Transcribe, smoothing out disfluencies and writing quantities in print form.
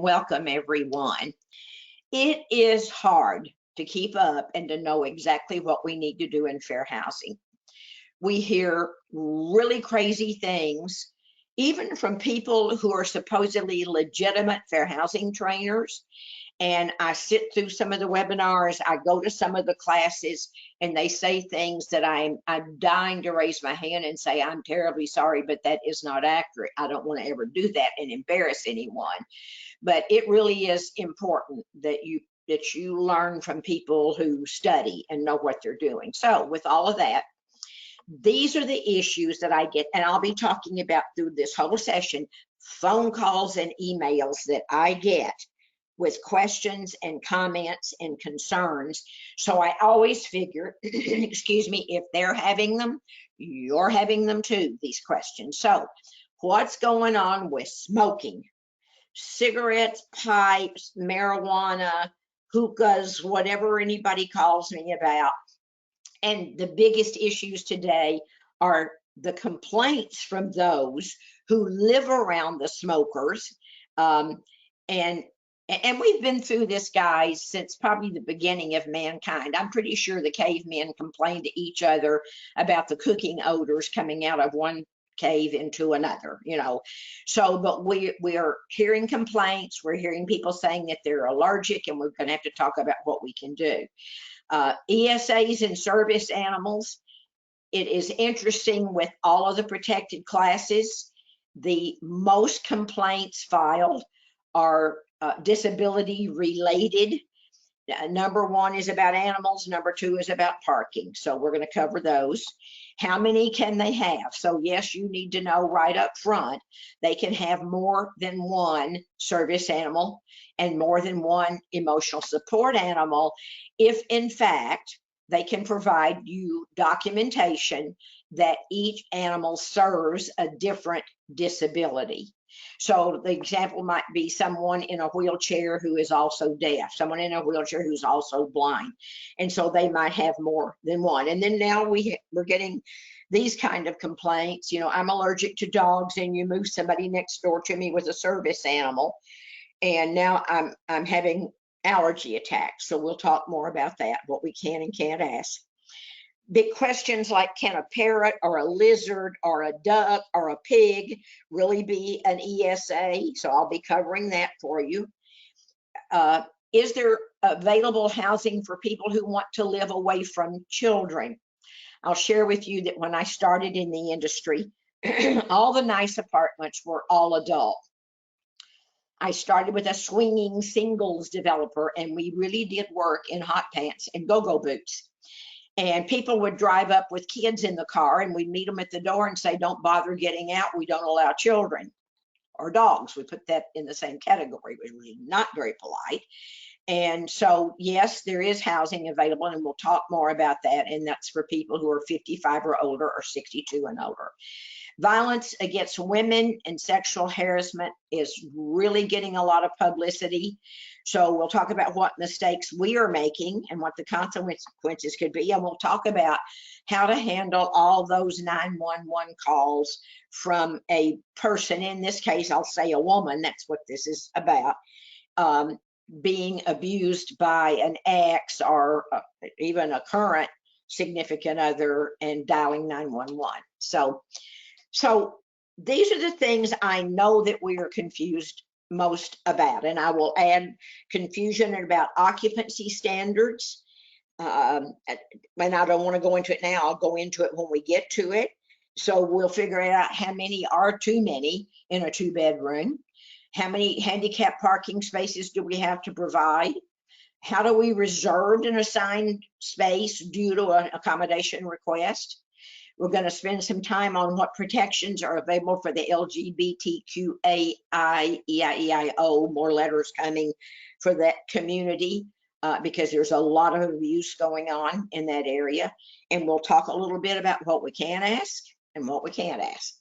welcome everyone. It is hard to keep up and to know exactly what we need to do in fair housing. We hear really crazy things, even from people who are supposedly legitimate fair housing trainers. And I sit through some of the webinars, I go to some of the classes, and they say things that I'm dying to raise my hand and say, I'm terribly sorry, but that is not accurate. I don't want to ever do that and embarrass anyone. But it really is important that you learn from people who study and know what they're doing. So with all of that, these are the issues that I get, and I'll be talking about through this whole session, phone calls and emails that I get with questions and comments and concerns. So I always figure, excuse me, if they're having them, you're having them too, these questions. So what's going on with smoking? Cigarettes, pipes, marijuana, hookahs, whatever anybody calls me about. And the biggest issues today are the complaints from those who live around the smokers. And we've been through this, guys, since probably the beginning of mankind. I'm pretty sure the cavemen complained to each other about the cooking odors coming out of one cave into another, So, but we are hearing complaints. We're hearing people saying that they're allergic, and we're going to have to talk about what we can do. ESAs and service animals. It is interesting with all of the protected classes, the most complaints filed are disability related. Number one is about animals. Number two is about parking. So we're going to cover those. How many can they have? So yes, you need to know right up front, they can have more than one service animal and more than one emotional support animal if in fact they can provide you documentation that each animal serves a different disability. So the example might be someone in a wheelchair who is also deaf, someone in a wheelchair who's also blind. And so they might have more than one. And then now we're getting these kind of complaints. I'm allergic to dogs, and you move somebody next door to me with a service animal. And now I'm having allergy attacks. So we'll talk more about that, what we can and can't ask. Big questions like, can a parrot or a lizard or a duck or a pig really be an ESA? So I'll be covering that for you. Is there available housing for people who want to live away from children? I'll share with you that when I started in the industry, all the nice apartments were all adult. I started with a swinging singles developer, and we really did work in hot pants and go-go boots. And people would drive up with kids in the car, and we'd meet them at the door and say, don't bother getting out. We don't allow children or dogs. We put that in the same category, which was not very polite. And so, yes, there is housing available, and we'll talk more about that. And that's for people who are 55 or older or 62 and older. Violence against women and sexual harassment is really getting a lot of publicity. So we'll talk about what mistakes we are making and what the consequences could be. And we'll talk about how to handle all those 911 calls from a person, in this case, I'll say a woman, that's what this is about, being abused by an ex or even a current significant other and dialing 911. So these are the things I know that we are confused most about, and I will add confusion about occupancy standards. And I don't want to go into it now. I'll go into it when we get to it. So we'll figure out how many are too many in a 2-bedroom. How many handicap parking spaces do we have to provide? How do we reserve an assigned space due to an accommodation request? We're going to spend some time on what protections are available for the LGBTQA, EIO, more letters coming for that community because there's a lot of abuse going on in that area. And we'll talk a little bit about what we can ask and what we can't ask.